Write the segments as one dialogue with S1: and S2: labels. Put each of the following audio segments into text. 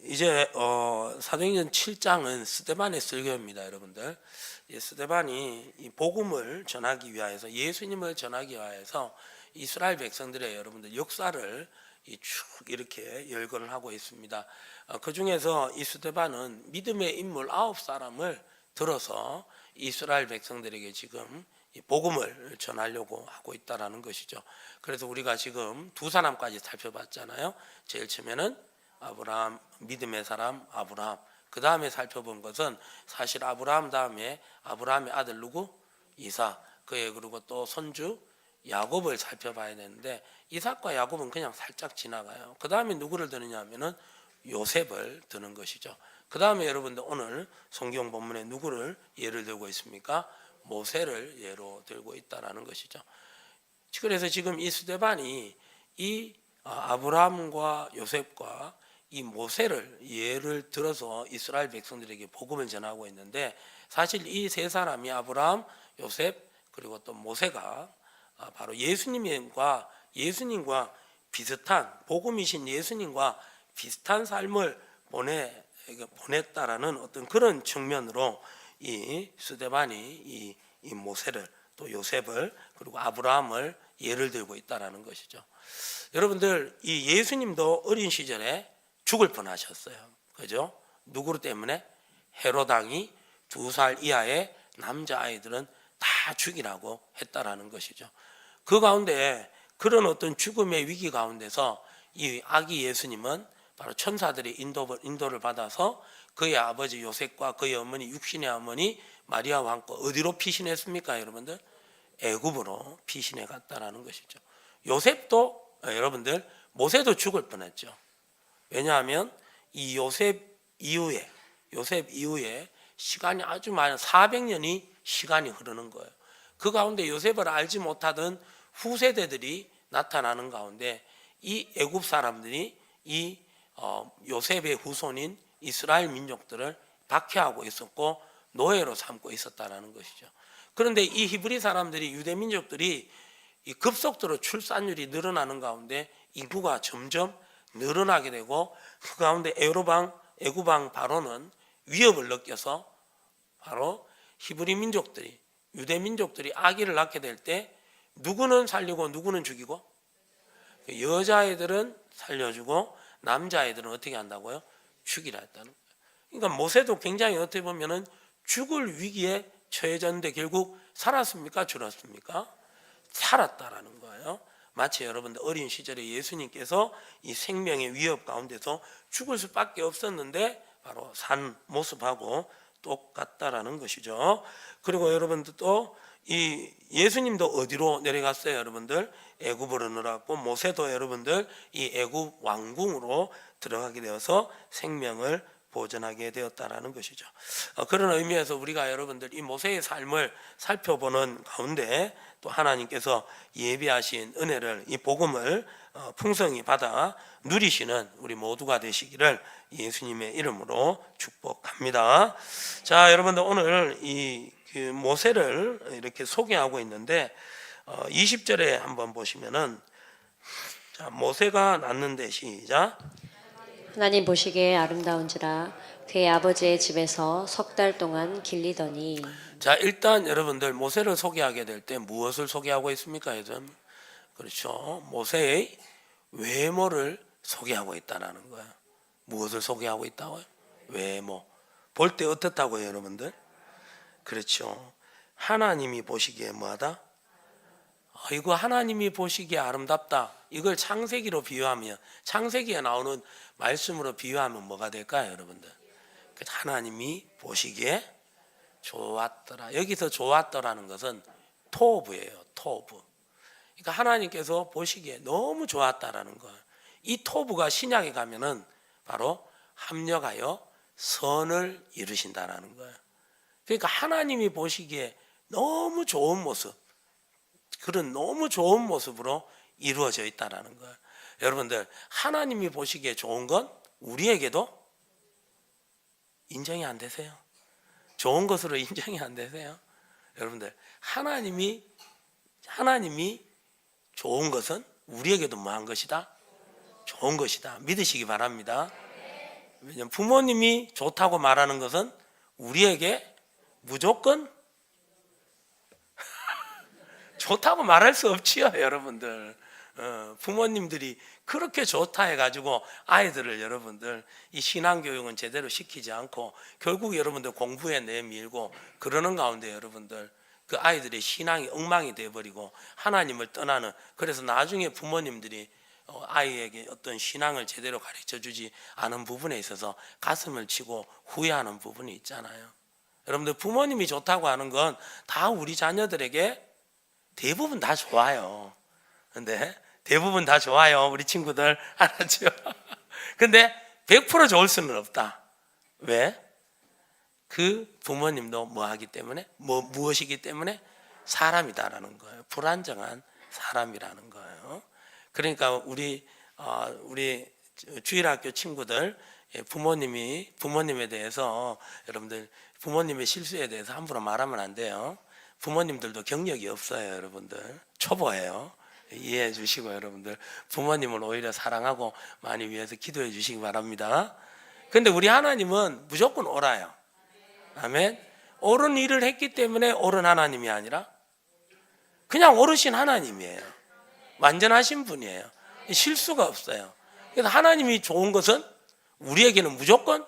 S1: 이제 사도행전 7장은 스데반의 설교입니다, 여러분들. 이 스데반이 이 복음을 전하기 위하여서, 예수님을 전하기 위하여서 이스라엘 백성들의 여러분들 역사를 쭉 이렇게 열거를 하고 있습니다. 그 중에서 이 스데반은 믿음의 인물 9사람을 들어서 이스라엘 백성들에게 지금 이 복음을 전하려고 하고 있다라는 것이죠. 그래서 우리가 지금 두 사람까지 살펴봤잖아요. 제일 처음에는 아브라함, 믿음의 사람 아브라함. 그 다음에 살펴본 것은 사실 아브라함 다음에 아브라함의 아들 누구? 이삭. 그의 그리고 또 손주 야곱을 살펴봐야 되는데, 이삭과 야곱은 그냥 살짝 지나가요. 그 다음에 누구를 드느냐 하면은 요셉을 드는 것이죠. 그 다음에 여러분들 오늘 성경 본문에 누구를 예를 들고 있습니까? 모세를 예로 들고 있다라는 것이죠. 그래서 지금 이 스데반이 이 아브라함과 요셉과 이 모세를 예를 들어서 이스라엘 백성들에게 복음을 전하고 있는데, 사실 이 세 사람이 아브라함, 요셉 그리고 또 모세가 바로 예수님과 비슷한, 복음이신 예수님과 비슷한 삶을 보냈다라는 어떤 그런 측면으로 이 스데반이 이 모세를 또 요셉을 그리고 아브라함을 예를 들고 있다라는 것이죠. 여러분들, 이 예수님도 어린 시절에 죽을 뻔하셨어요. 그죠? 누구 때문에? 헤롯 왕이 2살 이하의 남자 아이들은 다 죽이라고 했다라는 것이죠. 그 가운데 그런 어떤 죽음의 위기 가운데서 이 아기 예수님은 바로 천사들의 인도를 받아서 그의 아버지 요셉과 그의 어머니 육신의 어머니 마리아와 함께 어디로 피신했습니까, 여러분들? 애굽으로 피신해 갔다라는 것이죠. 요셉도 여러분들 모세도 죽을 뻔했죠. 왜냐하면 이 요셉 이후에 시간이 아주 많은 400년이 시간이 흐르는 거예요. 그 가운데 요셉을 알지 못하던 후세대들이 나타나는 가운데 이 애굽 사람들이 이 요셉의 후손인 이스라엘 민족들을 박해하고 있었고 노예로 삼고 있었다라는 것이죠. 그런데 이 히브리 사람들이, 유대 민족들이 이 급속도로 출산율이 늘어나는 가운데 인구가 점점 늘어나게 되고, 그 가운데 애굽 왕 바로는 위협을 느껴서 바로 히브리 민족들이, 유대 민족들이 아기를 낳게 될 때 누구는 살리고 누구는 죽이고, 여자애들은 살려주고 남자애들은 어떻게 한다고요? 죽이라 했다는 거예요. 그러니까 모세도 굉장히 어떻게 보면은 죽을 위기에 처해졌는데 결국 살았습니까? 죽었습니까? 살았다라는 거예요. 마치 여러분들 어린 시절에 예수님께서 이 생명의 위협 가운데서 죽을 수밖에 없었는데 바로 산 모습하고 똑같다라는 것이죠. 그리고 여러분들 또 이 예수님도 어디로 내려갔어요, 여러분들? 애굽으로 내려갔고, 모세도 여러분들 이 애굽 왕궁으로 들어가게 되어서 생명을 보존하게 되었다라는 것이죠. 그런 의미에서 우리가 여러분들 이 모세의 삶을 살펴보는 가운데 또 하나님께서 예비하신 은혜를, 이 복음을 풍성히 받아 누리시는 우리 모두가 되시기를 예수님의 이름으로 축복합니다. 자, 여러분들 오늘 이 모세를 이렇게 소개하고 있는데 20절에 한번 보시면은, 자, 모세가 낳는데 시작.
S2: 하나님 보시기에 아름다운지라 그의 아버지의 집에서 3달 동안 길리더니.
S1: 자, 일단 여러분들 모세를 소개하게 될 때 무엇을 소개하고 있습니까? 요즘 그렇죠. 모세의 외모를 소개하고 있다는 거예요. 무엇을 소개하고 있다고요? 외모. 볼 때 어떻다고요, 여러분들? 그렇죠. 하나님이 보시기에 뭐하다? 이거 하나님이 보시기에 아름답다. 이걸 창세기로 비유하면, 창세기에 나오는 말씀으로 비유하면 뭐가 될까요, 여러분들? 하나님이 보시기에 좋았더라. 여기서 좋았더라는 것은 토브예요, 토브. 그러니까 하나님께서 보시기에 너무 좋았다라는 거예요. 이 토브가 신약에 가면은 바로 합력하여 선을 이루신다라는 거예요. 그러니까 하나님이 보시기에 너무 좋은 모습, 그런 너무 좋은 모습으로 이루어져 있다라는 거예요. 여러분들, 하나님이 보시기에 좋은 건 우리에게도 인정이 안 되세요? 좋은 것으로 인정이 안 되세요? 여러분들, 하나님이 좋은 것은 우리에게도 뭐한 것이다? 좋은 것이다. 믿으시기 바랍니다. 왜냐면 부모님이 좋다고 말하는 것은 우리에게 무조건 좋다고 말할 수 없지요, 여러분들. 부모님들이 그렇게 좋다 해가지고 아이들을 여러분들 이 신앙교육은 제대로 시키지 않고 결국 여러분들 공부에 내밀고 그러는 가운데 여러분들 그 아이들의 신앙이 엉망이 되어버리고 하나님을 떠나는, 그래서 나중에 부모님들이 아이에게 어떤 신앙을 제대로 가르쳐주지 않은 부분에 있어서 가슴을 치고 후회하는 부분이 있잖아요. 여러분들 부모님이 좋다고 하는 건 다 우리 자녀들에게 대부분 다 좋아요. 근데 대부분 다 좋아요, 우리 친구들. 알았죠? 근데 100% 좋을 수는 없다. 왜? 그 부모님도 뭐 하기 때문에, 무엇이기 때문에? 사람이다라는 거예요. 불안정한 사람이라는 거예요. 그러니까 우리 주일학교 친구들, 부모님에 대해서 여러분들 부모님의 실수에 대해서 함부로 말하면 안 돼요. 부모님들도 경력이 없어요, 여러분들. 초보예요. 이해해 주시고 여러분들 부모님을 오히려 사랑하고 많이 위해서 기도해 주시기 바랍니다. 근데 우리 하나님은 무조건 옳아요. 아멘. 옳은 일을 했기 때문에 옳은 하나님이 아니라 그냥 옳으신 하나님이에요. 완전하신 분이에요. 실수가 없어요. 그래서 하나님이 좋은 것은 우리에게는 무조건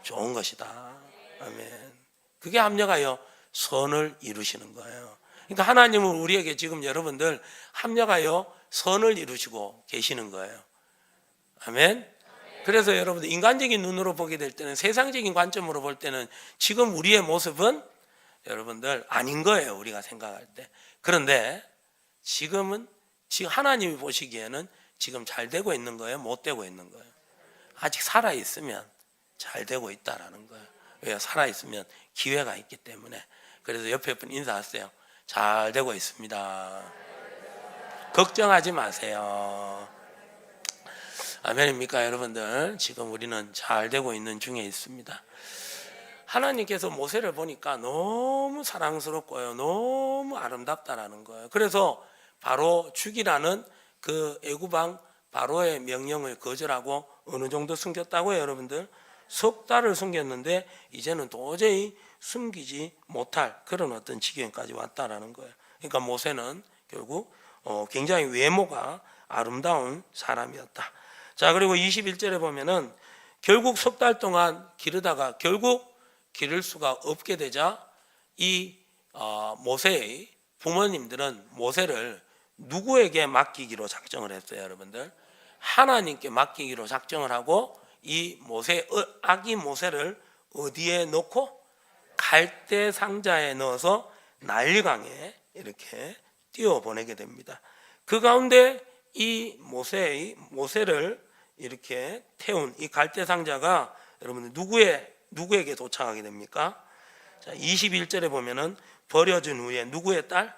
S1: 좋은 것이다. 아멘. 그게 합력하여 선을 이루시는 거예요. 그러니까 하나님은 우리에게 지금 여러분들 합력하여 선을 이루시고 계시는 거예요. 아멘. 그래서 여러분들 인간적인 눈으로 보게 될 때는, 세상적인 관점으로 볼 때는 지금 우리의 모습은 여러분들 아닌 거예요, 우리가 생각할 때. 그런데 지금 하나님이 보시기에는 지금 잘 되고 있는 거예요, 못 되고 있는 거예요? 아직 살아 있으면 잘 되고 있다라는 거예요. 왜? 살아 있으면 기회가 있기 때문에. 그래서 옆에 분 인사하세요. 잘 되고 있습니다. 걱정하지 마세요. 아멘입니까, 여러분들? 지금 우리는 잘 되고 있는 중에 있습니다. 하나님께서 모세를 보니까 너무 사랑스럽고요, 너무 아름답다라는 거예요. 그래서 바로 죽이라는 그 애굽왕 바로의 명령을 거절하고 어느 정도 숨겼다고요, 여러분들? 석 달을 숨겼는데 이제는 도저히 숨기지 못할 그런 어떤 지경까지 왔다라는 거예요. 그러니까 모세는 결국 굉장히 외모가 아름다운 사람이었다. 자, 그리고 21절에 보면은 결국 석 달 동안 기르다가 결국 기를 수가 없게 되자 이 모세의 부모님들은 모세를 누구에게 맡기기로 작정을 했어요, 여러분들? 하나님께 맡기기로 작정을 하고 이 아기 모세를 어디에 놓고? 갈대 상자에 넣어서 나일강에 이렇게 띄워 보내게 됩니다. 그 가운데 이 모세를 이렇게 태운 이 갈대 상자가 여러분들 누구에게 도착하게 됩니까? 자, 21절에 보면은 버려진 후에 누구의 딸?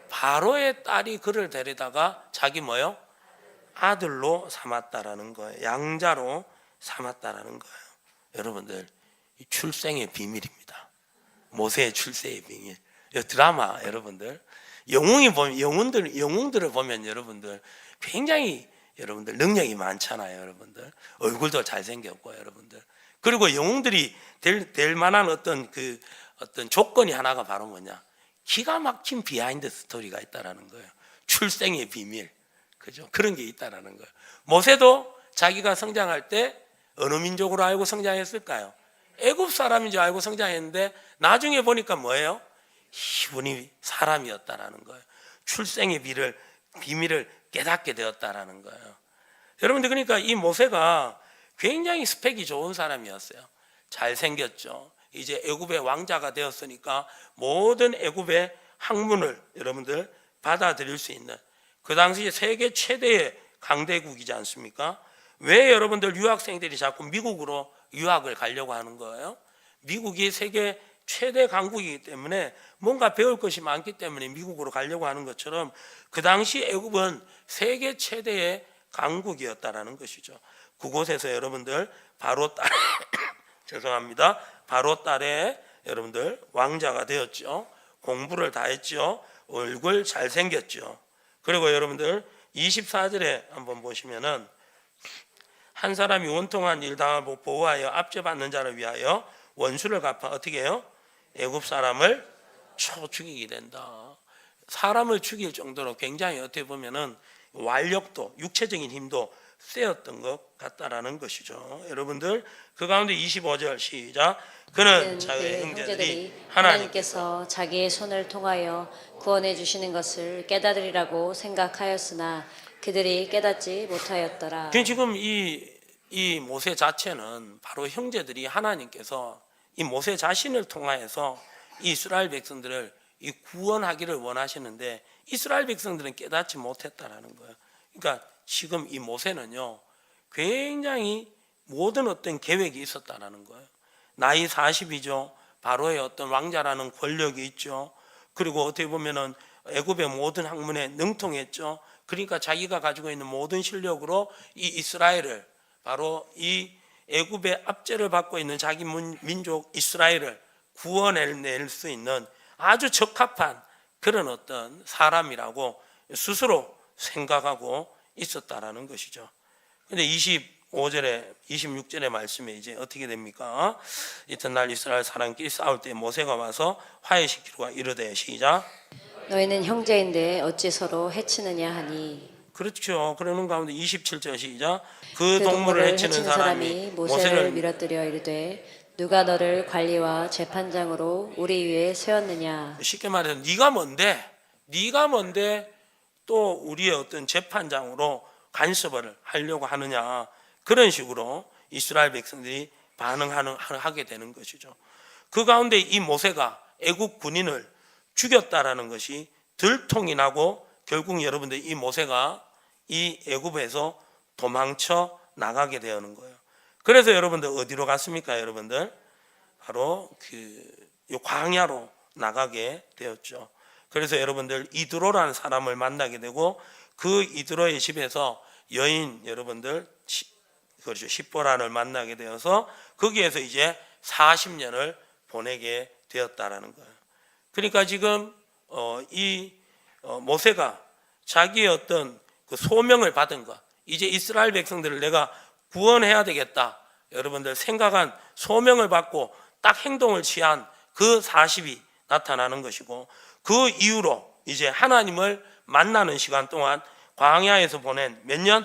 S1: 바로의 딸이 그를 데려다가 자기 뭐요? 아들로 삼았다라는 거예요. 양자로 삼았다라는 거예요. 여러분들, 이 출생의 비밀입니다. 모세의 출생의 비밀. 이 드라마 여러분들, 영웅들을 보면 여러분들 굉장히 여러분들 능력이 많잖아요, 여러분들. 얼굴도 잘생겼고 여러분들. 그리고 영웅들이 될 만한 어떤 조건이 하나가 바로 뭐냐? 기가 막힌 비하인드 스토리가 있다라는 거예요. 출생의 비밀. 그죠? 그런 게 있다라는 거예요. 모세도 자기가 성장할 때 어느 민족으로 알고 성장했을까요? 애굽 사람인 줄 알고 성장했는데 나중에 보니까 뭐예요? 이분이 사람이었다라는 거예요. 출생의 비밀을 깨닫게 되었다라는 거예요. 여러분들, 그러니까 이 모세가 굉장히 스펙이 좋은 사람이었어요. 잘생겼죠. 이제 애굽의 왕자가 되었으니까 모든 애굽의 학문을 여러분들 받아들일 수 있는, 그 당시 세계 최대의 강대국이지 않습니까? 왜 여러분들 유학생들이 자꾸 미국으로 유학을 가려고 하는 거예요? 미국이 세계 최대 강국이기 때문에 뭔가 배울 것이 많기 때문에 미국으로 가려고 하는 것처럼 그 당시 애굽은 세계 최대의 강국이었다라는 것이죠. 그곳에서 여러분들 바로 딸 죄송합니다. 바로 딸의 여러분들 왕자가 되었죠. 공부를 다 했죠. 얼굴 잘생겼죠. 그리고 여러분들 24절에 한번 보시면은 한 사람이 원통한 일 당하고 보호하여 압제받는 자를 위하여 원수를 갚아 어떻게 해요? 애굽 사람을 쳐 죽이게 된다. 사람을 죽일 정도로 굉장히 어떻게 보면은 완력도 육체적인 힘도 세었던 것 같다라는 것이죠. 여러분들 그 가운데 25절 시작. 그는 자의
S2: 그의
S1: 형제들이 하나님께서
S2: 하나님께서 자기의 손을 통하여 구원해 주시는 것을 깨달으리라고 생각하였으나 그들이 깨닫지 못하였더라.
S1: 지금 이 모세 자체는 바로 형제들이 하나님께서 이 모세 자신을 통하여서 이스라엘 백성들을 이 구원하기를 원하시는데 이스라엘 백성들은 깨닫지 못했다라는 거예요. 그러니까 지금 이 모세는요 굉장히 모든 어떤 계획이 있었다라는 거예요. 나이 40이죠. 바로의 어떤 왕자라는 권력이 있죠. 그리고 어떻게 보면은 애굽의 모든 학문에 능통했죠. 그러니까 자기가 가지고 있는 모든 실력으로 이 이스라엘을 바로 이 애굽의 압제를 받고 있는 자기 민족 이스라엘을 구원해낼 수 있는 아주 적합한 그런 어떤 사람이라고 스스로 생각하고 있었다라는 것이죠. 근데 25절에 26절의 말씀에 이제 어떻게 됩니까? 이튿날 이스라엘 사람끼리 싸울 때 모세가 와서 화해시키고 이르되 시작.
S2: 너희는 형제인데 어찌 서로 해치느냐 하니.
S1: 그렇죠. 그러는 가운데 27절 시작.
S2: 그
S1: 그 동물을 해치는 사람이
S2: 모세를
S1: 모세를
S2: 밀어뜨려 이르되 누가 너를 관리와 재판장으로 우리 위에 세웠느냐.
S1: 쉽게 말해서 네가 뭔데 또 우리의 어떤 재판장으로 간섭을 하려고 하느냐. 그런 식으로 이스라엘 백성들이 반응하게 되는 것이죠. 그 가운데 이 모세가 애국 군인을 죽였다라는 것이 들통이 나고 결국 여러분들 이 모세가 이 애굽에서 도망쳐 나가게 되는 거예요. 그래서 여러분들 어디로 갔습니까? 여러분들 바로 그 광야로 나가게 되었죠. 그래서 여러분들 이드로라는 사람을 만나게 되고 그 이드로의 집에서 여인 여러분들 그렇죠. 십보란을 만나게 되어서 거기에서 이제 40년을 보내게 되었다라는 거예요. 그러니까 지금 이 모세가 자기의 어떤 그 소명을 받은 것, 이제 이스라엘 백성들을 내가 구원해야 되겠다. 여러분들 생각한 소명을 받고 딱 행동을 취한 그 40이 나타나는 것이고 그 이후로 이제 하나님을 만나는 시간 동안 광야에서 보낸 몇 년?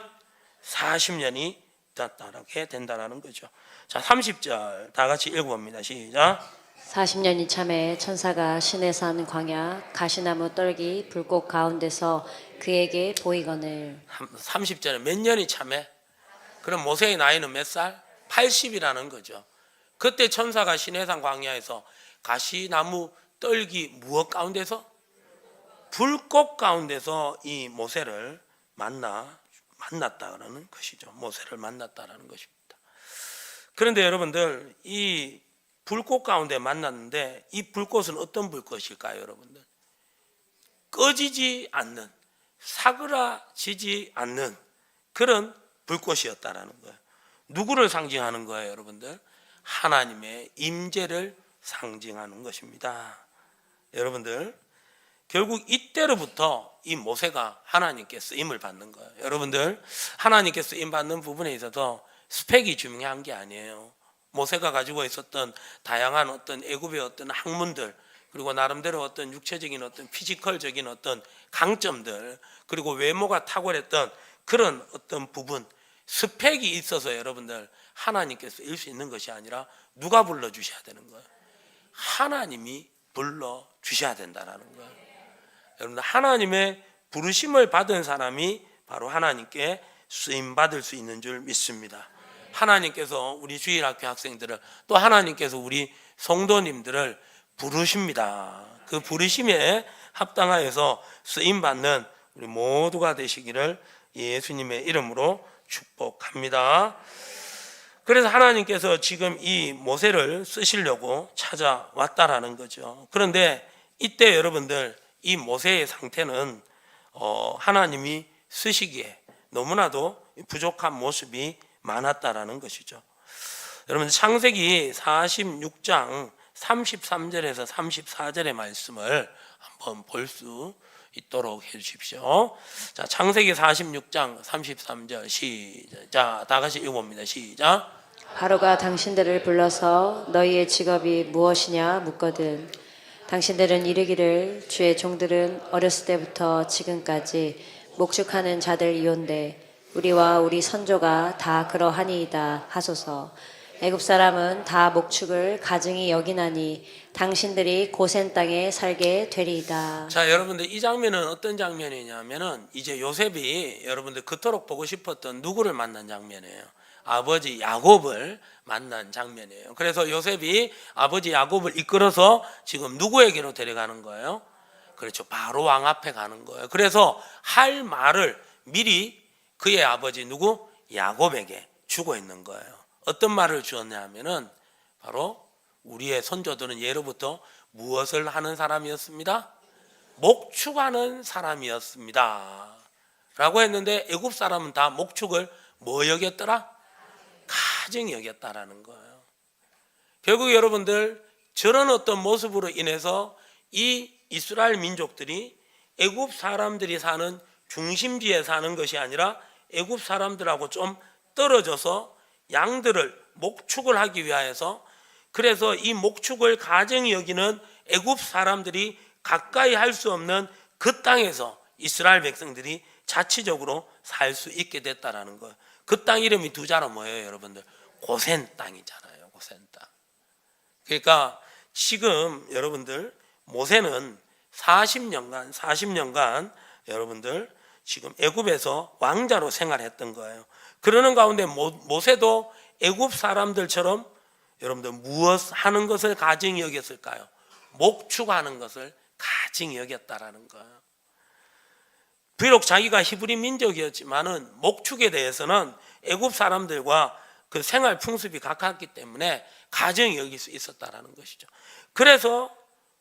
S1: 40년이 나타나게 된다는 거죠. 자, 30절 다 같이 읽어봅니다. 시작.
S2: 40년이 참에 천사가 시내산 광야 가시나무 떨기 불꽃 가운데서 그에게 보이거늘.
S1: 30절에 몇 년이 참해? 그럼 모세의 나이는 몇 살? 80이라는 거죠. 그때 천사가 시내산 광야에서 가시나무 떨기 무엇 가운데서? 불꽃 가운데서 이 모세를 만났다는 것이죠. 모세를 만났다라는 것입니다. 그런데 여러분들 이 불꽃 가운데 만났는데 이 불꽃은 어떤 불꽃일까요, 여러분들? 꺼지지 않는, 사그라지지 않는 그런 불꽃이었다라는 거예요. 누구를 상징하는 거예요, 여러분들? 하나님의 임재를 상징하는 것입니다. 여러분들 결국 이때로부터 이 모세가 하나님께 쓰임을 받는 거예요. 여러분들 하나님께 쓰임 받는 부분에 있어서 스펙이 중요한 게 아니에요. 모세가 가지고 있었던 다양한 어떤 애굽의 어떤 학문들 그리고 나름대로 어떤 육체적인 어떤 피지컬적인 어떤 강점들 그리고 외모가 탁월했던 그런 어떤 부분 스펙이 있어서 여러분들 하나님께서 일 수 있는 것이 아니라 누가 불러주셔야 되는 거예요? 하나님이 불러주셔야 된다는 거예요. 여러분들 하나님의 부르심을 받은 사람이 바로 하나님께 쓰임받을 수 있는 줄 믿습니다. 하나님께서 우리 주일학교 학생들을 또 하나님께서 우리 성도님들을 부르십니다. 그 부르심에 합당하여서 쓰임받는 우리 모두가 되시기를 예수님의 이름으로 축복합니다. 그래서 하나님께서 지금 이 모세를 쓰시려고 찾아왔다라는 거죠. 그런데 이때 여러분들 이 모세의 상태는 하나님이 쓰시기에 너무나도 부족한 모습이 많았다라는 것이죠. 여러분 창세기 46장 33절에서 34절의 말씀을 한번 볼 수 있도록 해 주십시오. 자, 창세기 46장 33절 시작. 다 같이 읽어봅니다. 시작.
S2: 바로가 당신들을 불러서 너희의 직업이 무엇이냐 묻거든 당신들은 이르기를 주의 종들은 어렸을 때부터 지금까지 목축하는 자들이온데 우리와 우리 선조가 다 그러하니이다 하소서. 애굽 사람은 다 목축을 가증히 여기나니 당신들이 고센 땅에 살게 되리이다.
S1: 자, 여러분들 이 장면은 어떤 장면이냐면은 이제 요셉이 여러분들 그토록 보고 싶었던 누구를 만난 장면이에요. 아버지 야곱을 만난 장면이에요. 그래서 요셉이 아버지 야곱을 이끌어서 지금 누구에게로 데려가는 거예요? 그렇죠. 바로 왕 앞에 가는 거예요. 그래서 할 말을 미리 그의 아버지 누구? 야곱에게 주고 있는 거예요. 어떤 말을 주었냐 하면은 바로 우리의 선조들은 예로부터 무엇을 하는 사람이었습니다? 목축하는 사람이었습니다 라고 했는데 애굽 사람은 다 목축을 뭐 여겼더라? 가증히 여겼다라는 거예요. 결국 여러분들 저런 어떤 모습으로 인해서 이 이스라엘 민족들이 애굽 사람들이 사는 중심지에 사는 것이 아니라 애굽 사람들하고 좀 떨어져서 양들을 목축을 하기 위하여서 그래서 이 목축을 가증히 여기는 애굽 사람들이 가까이 할 수 없는 그 땅에서 이스라엘 백성들이 자치적으로 살 수 있게 됐다라는 거예요. 그 땅 이름이 두 자로 뭐예요, 여러분들? 고센 땅이잖아요. 고센 땅. 그러니까 지금 여러분들 모세는 40년간 여러분들 지금 애굽에서 왕자로 생활했던 거예요. 그러는 가운데 모세도 애굽 사람들처럼 여러분들 무엇 하는 것을 가증히 여겼을까요? 목축하는 것을 가증히 여겼다라는 거예요. 비록 자기가 히브리 민족이었지만은 목축에 대해서는 애굽 사람들과 그 생활 풍습이 가깝기 때문에 가증히 여길 수 있었다라는 것이죠. 그래서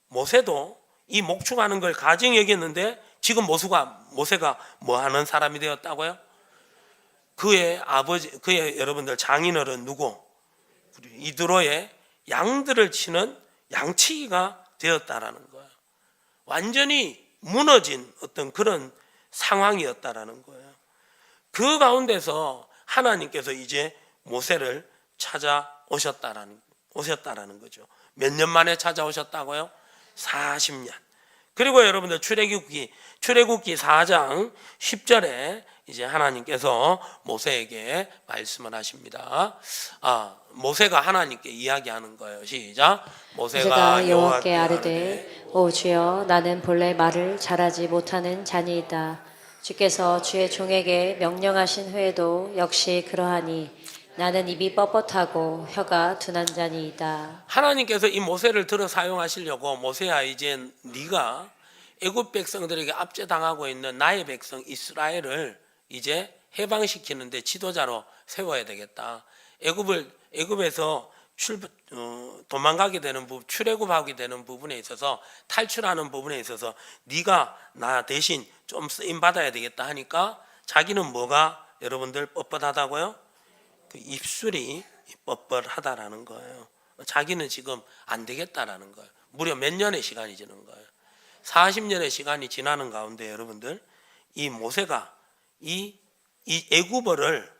S1: 모세도 이 목축하는 걸 가증히 여겼는데 지금 모세가 뭐 하는 사람이 되었다고요? 그의 아버지, 그의 여러분들 장인어른 누구? 이드로의 양들을 치는 양치기가 되었다라는 거예요. 완전히 무너진 어떤 그런 상황이었다라는 거예요. 그 가운데서 하나님께서 이제 모세를 찾아오셨다라는 거죠. 몇 년 만에 찾아오셨다고요? 40년. 그리고 여러분들 출애굽기 4장 10절에 이제 하나님께서 모세에게 말씀을 하십니다. 모세가 하나님께 이야기하는 거예요. 시작. 모세가
S2: 여호와께 아뢰되 오 주여 나는 본래 말을 잘하지 못하는 자니이다. 주께서 주의 종에게 명령하신 후에도 역시 그러하니 나는 입이 뻣뻣하고 혀가 둔한 자니이다.
S1: 하나님께서 이 모세를 들어 사용하시려고 모세야 이제 네가 애굽 백성들에게 압제당하고 있는 나의 백성 이스라엘을 이제 해방시키는데 지도자로 세워야 되겠다. 애굽에서 도망가게 되는 부분, 출애굽하게 되는 부분에 있어서 탈출하는 부분에 있어서 네가 나 대신 좀 쓰임 받아야 되겠다 하니까 자기는 뭐가 여러분들 뻣뻣하다고요? 그 입술이 뻣뻣하다라는 거예요. 자기는 지금 안 되겠다라는 거예요. 무려 몇 년의 시간이 지는 거예요. 40년의 시간이 지나는 가운데 여러분들 이 모세가 이 애굽어를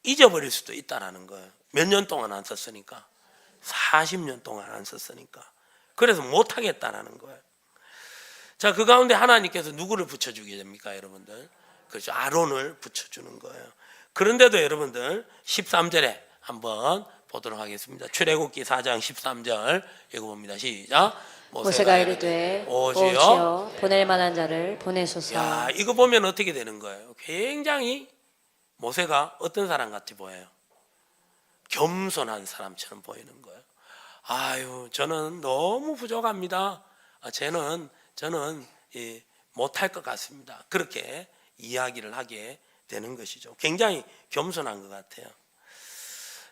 S1: 잊어버릴 수도 있다라는 거예요. 몇 년 동안 안 썼으니까 40년 동안 안 썼으니까 그래서 못 하겠다라는 거예요. 자, 그 가운데 하나님께서 누구를 붙여주게 됩니까, 여러분들? 그렇죠. 아론을 붙여주는 거예요. 그런데도 여러분들 13절에 한번 보도록 하겠습니다. 출애굽기 4장 13절 읽어봅니다. 시작.
S2: 모세가 이르되 오 주여 보낼 만한 자를 보내소서.
S1: 야, 이거 보면 어떻게 되는 거예요? 굉장히 모세가 어떤 사람 같이 보여요? 겸손한 사람처럼 보이는 거예요. 아유, 저는 너무 부족합니다. 저는 못할 것 같습니다. 그렇게 이야기를 하게 되는 것이죠. 굉장히 겸손한 것 같아요.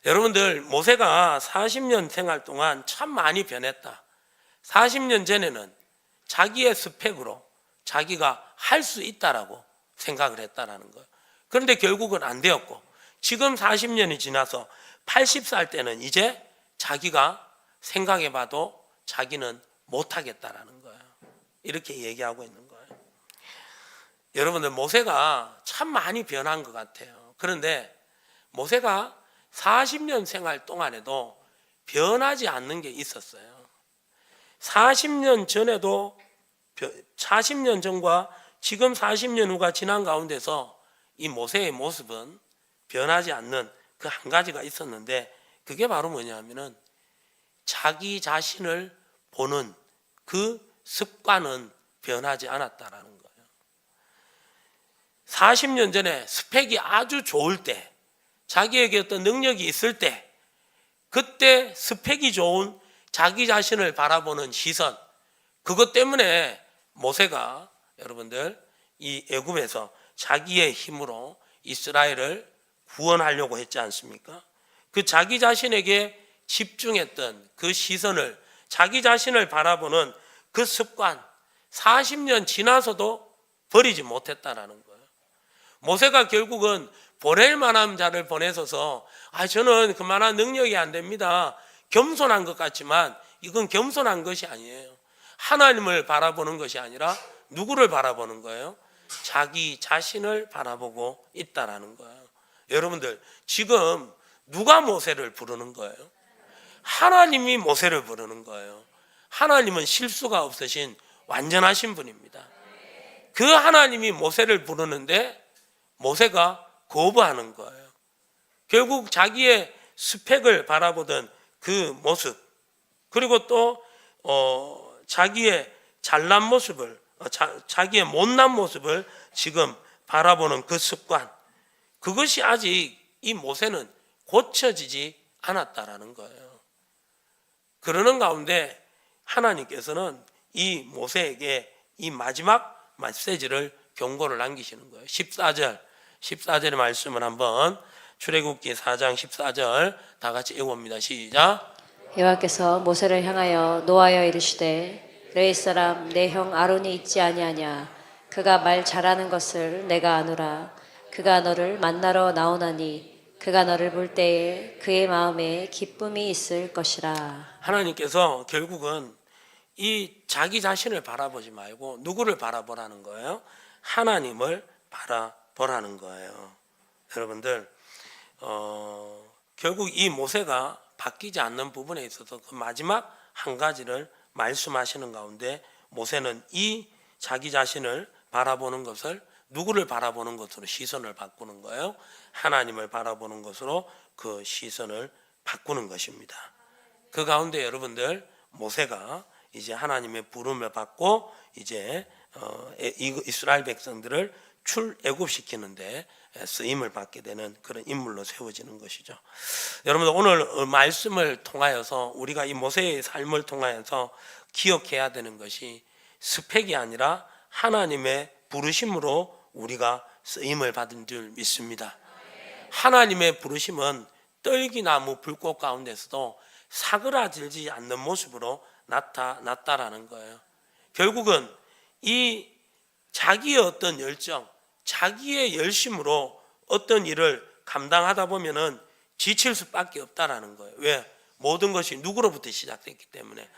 S1: 여러분들 모세가 40년 생활 동안 참 많이 변했다. 40년 전에는 자기의 스펙으로 자기가 할 수 있다라고 생각을 했다라는 거예요. 그런데 결국은 안 되었고 지금 40년이 지나서 80살 때는 이제 자기가 생각해봐도 자기는 못하겠다라는 거예요. 이렇게 얘기하고 있는 거예요. 여러분들 모세가 참 많이 변한 것 같아요. 그런데 모세가 40년 생활 동안에도 변하지 않는 게 있었어요. 40년 전에도 40년 전과 지금 40년 후가 지난 가운데서 이 모세의 모습은 변하지 않는 그 한 가지가 있었는데, 그게 바로 뭐냐면은 자기 자신을 보는 그 습관은 변하지 않았다라는 거예요. 40년 전에 스펙이 아주 좋을 때, 자기에게 어떤 능력이 있을 때, 그때 스펙이 좋은 자기 자신을 바라보는 시선, 그것 때문에 모세가 여러분들 이 애굽에서 자기의 힘으로 이스라엘을 구원하려고 했지 않습니까? 그 자기 자신에게 집중했던 그 시선을, 자기 자신을 바라보는 그 습관, 40년 지나서도 버리지 못했다라는 거예요. 모세가 결국은 보낼 만한 자를 보내서서 저는 그만한 능력이 안 됩니다, 겸손한 것 같지만 이건 겸손한 것이 아니에요. 하나님을 바라보는 것이 아니라 누구를 바라보는 거예요? 자기 자신을 바라보고 있다라는 거예요. 여러분들, 지금 누가 모세를 부르는 거예요? 하나님이 모세를 부르는 거예요. 하나님은 실수가 없으신 완전하신 분입니다. 그 하나님이 모세를 부르는데 모세가 거부하는 거예요. 결국 자기의 스펙을 바라보던 그 모습, 그리고 또 자기의 잘난 모습을, 자기의 못난 모습을 지금 바라보는 그 습관, 그것이 아직 이 모세는 고쳐지지 않았다라는 거예요. 그러는 가운데 하나님께서는 이 모세에게 이 마지막 메시지를, 경고를 남기시는 거예요. 14절의 말씀을 한번, 출애굽기 4장 14절 다 같이 읽어봅니다. 시작.
S2: 여호와께서 모세를 향하여 노하여 이르시되 레위 사람 내 형 아론이 있지 아니하냐. 그가 말 잘하는 것을 내가 아노라. 그가 너를 만나러 나오나니 그가 너를 볼 때에 그의 마음에 기쁨이 있을 것이라.
S1: 하나님께서 결국은 이 자기 자신을 바라보지 말고 누구를 바라보라는 거예요? 하나님을 바라보라는 거예요. 여러분들, 결국 이 모세가 바뀌지 않는 부분에 있어서 그 마지막 한 가지를 말씀하시는 가운데, 모세는 이 자기 자신을 바라보는 것을 누구를 바라보는 것으로 시선을 바꾸는 거예요? 하나님을 바라보는 것으로 그 시선을 바꾸는 것입니다. 그 가운데 여러분들, 모세가 이제 하나님의 부름을 받고 이제 이스라엘 백성들을 출애굽시키는데 쓰임을 받게 되는 그런 인물로 세워지는 것이죠. 여러분들, 오늘 말씀을 통하여서 우리가 이 모세의 삶을 통하여서 기억해야 되는 것이 스펙이 아니라 하나님의 부르심으로 우리가 쓰임을 받은 줄 믿습니다. 하나님의 부르심은 떨기나무 불꽃 가운데서도 사그라들지 않는 모습으로 나타났다라는 거예요. 결국은 이 자기의 어떤 열정, 자기의 열심으로 어떤 일을 감당하다 보면은 지칠 수밖에 없다라는 거예요. 왜? 모든 것이 누구로부터 시작됐기 때문에,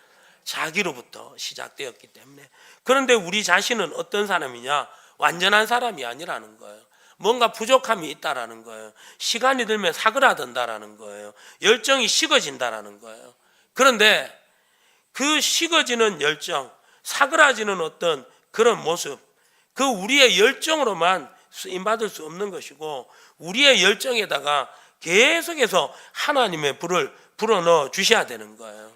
S1: 자기로부터 시작되었기 때문에. 그런데 우리 자신은 어떤 사람이냐? 완전한 사람이 아니라는 거예요. 뭔가 부족함이 있다라는 거예요. 시간이 들면 사그라든다라는 거예요. 열정이 식어진다라는 거예요. 그런데 그 식어지는 열정, 사그라지는 어떤 그런 모습, 그 우리의 열정으로만 쓰임받을 수 없는 것이고, 우리의 열정에다가 계속해서 하나님의 불을 불어넣어 주셔야 되는 거예요.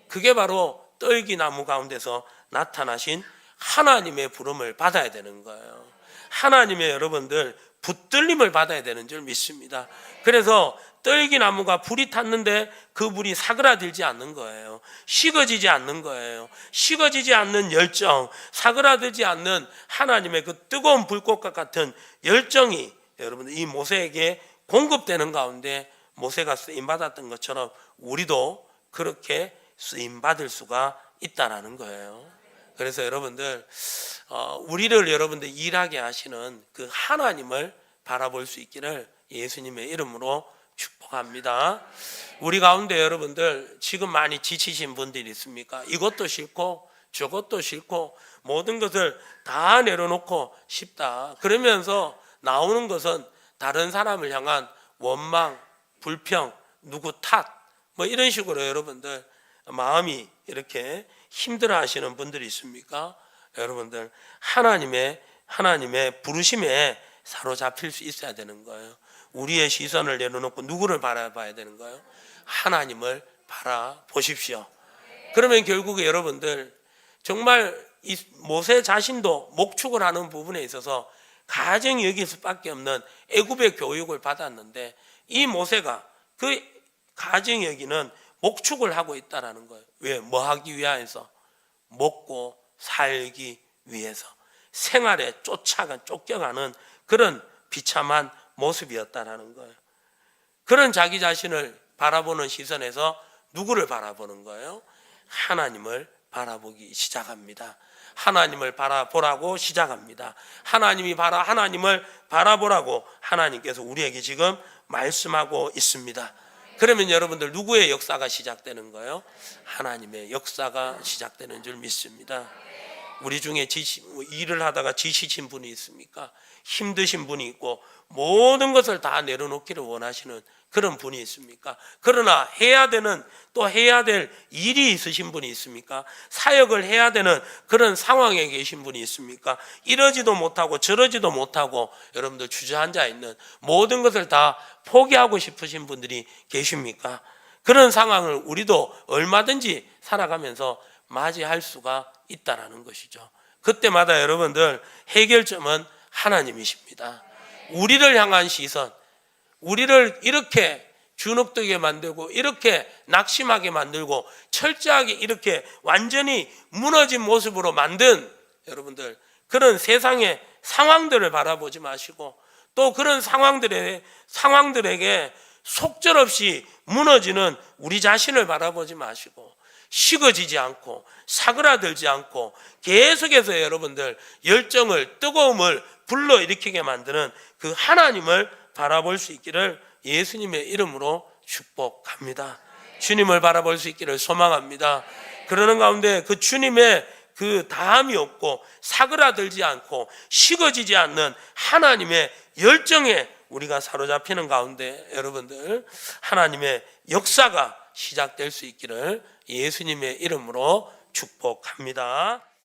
S1: 그게 바로 떨기나무 가운데서 나타나신 하나님의 부름을 받아야 되는 거예요. 하나님의 여러분들 붙들림을 받아야 되는 줄 믿습니다. 그래서 떨기나무가 불이 탔는데 그 불이 사그라들지 않는 거예요. 식어지지 않는 거예요. 식어지지 않는 열정, 사그라들지 않는 하나님의 그 뜨거운 불꽃과 같은 열정이 여러분들 이 모세에게 공급되는 가운데 모세가 쓰임받았던 것처럼 우리도 그렇게 쓰임받을 수가 있다라는 거예요. 그래서 여러분들, 우리를 여러분들 일하게 하시는 그 하나님을 바라볼 수 있기를 예수님의 이름으로 축복합니다. 우리 가운데 여러분들 지금 많이 지치신 분들이 있습니까? 이것도 싫고 저것도 싫고 모든 것을 다 내려놓고 싶다. 그러면서 나오는 것은 다른 사람을 향한 원망, 불평, 누구 탓, 뭐 이런 식으로 여러분들 마음이 이렇게 힘들어 하시는 분들이 있습니까? 여러분들 하나님의 부르심에 사로잡힐 수 있어야 되는 거예요. 우리의 시선을 내려놓고 누구를 바라봐야 되는 거예요? 하나님을 바라보십시오. 그러면 결국에 여러분들 정말 이 모세 자신도 목축을 하는 부분에 있어서 가정이 여길 수밖에 없는 애굽의 교육을 받았는데 이 모세가 그 가정이 여기는 목축을 하고 있다라는 거예요. 왜? 뭐 하기 위해서? 먹고 살기 위해서 생활에 쫓겨가는 그런 비참한 모습이었다라는 거예요. 그런 자기 자신을 바라보는 시선에서 누구를 바라보는 거예요? 하나님을 바라보기 시작합니다. 하나님을 바라보라고 시작합니다. 하나님을 바라보라고 하나님께서 우리에게 지금 말씀하고 있습니다. 그러면 여러분들 누구의 역사가 시작되는 거예요? 하나님의 역사가 시작되는 줄 믿습니다. 우리 중에 일을 하다가 지치신 분이 있습니까? 힘드신 분이 있고 모든 것을 다 내려놓기를 원하시는 그런 분이 있습니까? 그러나 해야 될 일이 있으신 분이 있습니까? 사역을 해야 되는 그런 상황에 계신 분이 있습니까? 이러지도 못하고 저러지도 못하고 여러분들 주저앉아 있는 모든 것을 다 포기하고 싶으신 분들이 계십니까? 그런 상황을 우리도 얼마든지 살아가면서 맞이할 수가 있다라는 것이죠. 그때마다 여러분들 해결점은 하나님이십니다. 우리를 향한 시선, 우리를 이렇게 주눅들게 만들고 이렇게 낙심하게 만들고 철저하게 이렇게 완전히 무너진 모습으로 만든 여러분들 그런 세상의 상황들을 바라보지 마시고 또 그런 상황들에게 속절없이 무너지는 우리 자신을 바라보지 마시고 식어지지 않고 사그라들지 않고 계속해서 여러분들 열정을 뜨거움을 불러일으키게 만드는 그 하나님을 바라볼 수 있기를 예수님의 이름으로 축복합니다. 주님을 바라볼 수 있기를 소망합니다. 그러는 가운데 그 주님의 그 다함이 없고 사그라들지 않고 식어지지 않는 하나님의 열정에 우리가 사로잡히는 가운데 여러분들 하나님의 역사가 시작될 수 있기를 예수님의 이름으로 축복합니다.